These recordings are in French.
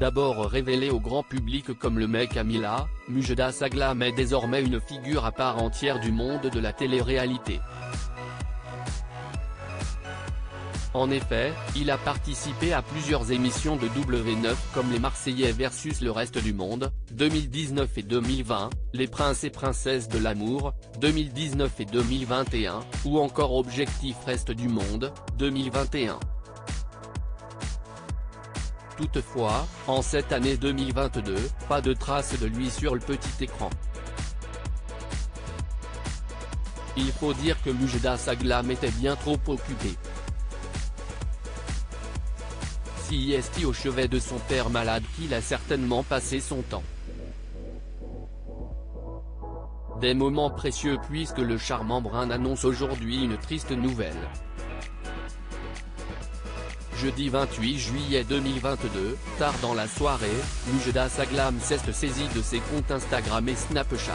D'abord révélé au grand public comme le mec à Mila, Mujda Saglam est désormais une figure à part entière du monde de la télé-réalité. En effet, il a participé à plusieurs émissions de W9 comme Les Marseillais versus le reste du monde, 2019 et 2020, Les Princes et Princesses de l'amour, 2019 et 2021, ou encore Objectif Reste du monde, 2021. Toutefois, en cette année 2022, pas de trace de lui sur le petit écran. Il faut dire que Mujda Saglam était bien trop occupé. CIST au chevet de son père malade qu'il a certainement passé son temps. Des moments précieux puisque le charmant brun annonce aujourd'hui une triste nouvelle. Jeudi 28 juillet 2022, tard dans la soirée, Mujda Saglam s'est saisi de ses comptes Instagram et Snapchat.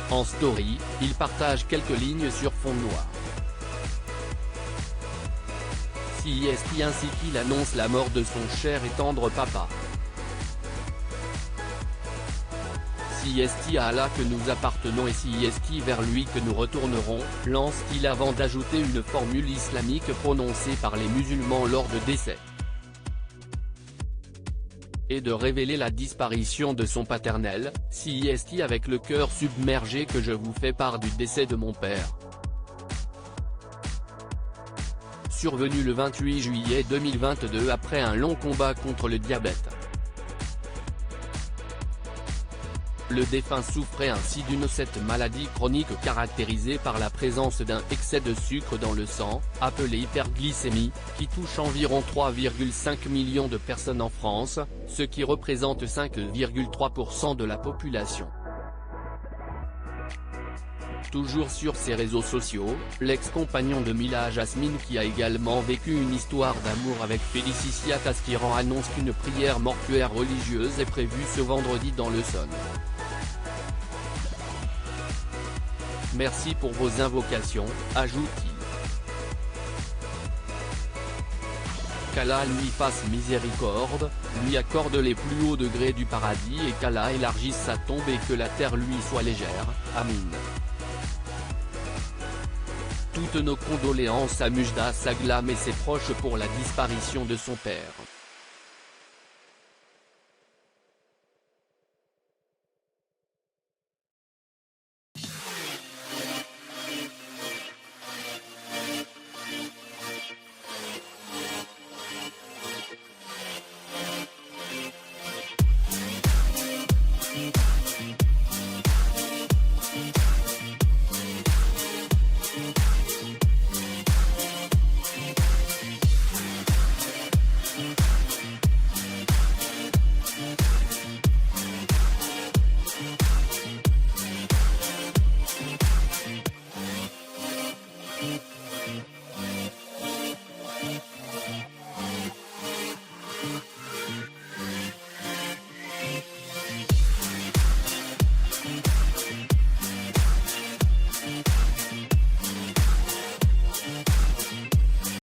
En story, il partage quelques lignes sur fond noir. CIST ainsi qu'il annonce la mort de son cher et tendre papa. CIST à Allah que nous appartenons et CIST vers lui que nous retournerons, lance-t-il avant d'ajouter une formule islamique prononcée par les musulmans lors de décès. Et de révéler la disparition de son paternel, CIST avec le cœur submergé que je vous fais part du décès de mon père. Survenu le 28 juillet 2022 après un long combat contre le diabète. Le défunt souffrait ainsi cette maladie chronique caractérisée par la présence d'un excès de sucre dans le sang, appelé hyperglycémie, qui touche environ 3,5 millions de personnes en France, ce qui représente 5,3% de la population. Toujours sur ses réseaux sociaux, l'ex-compagnon de Mila Jasmine qui a également vécu une histoire d'amour avec Félicia Taskiran annonce qu'une prière mortuaire religieuse est prévue ce vendredi dans l'Essonne. Merci pour vos invocations, ajoute-t-il. Qu'Allah lui fasse miséricorde, lui accorde les plus hauts degrés du paradis et qu'Allah élargisse sa tombe et que la terre lui soit légère, Amin. Toutes nos condoléances à Mujda Saglam et ses proches pour la disparition de son père.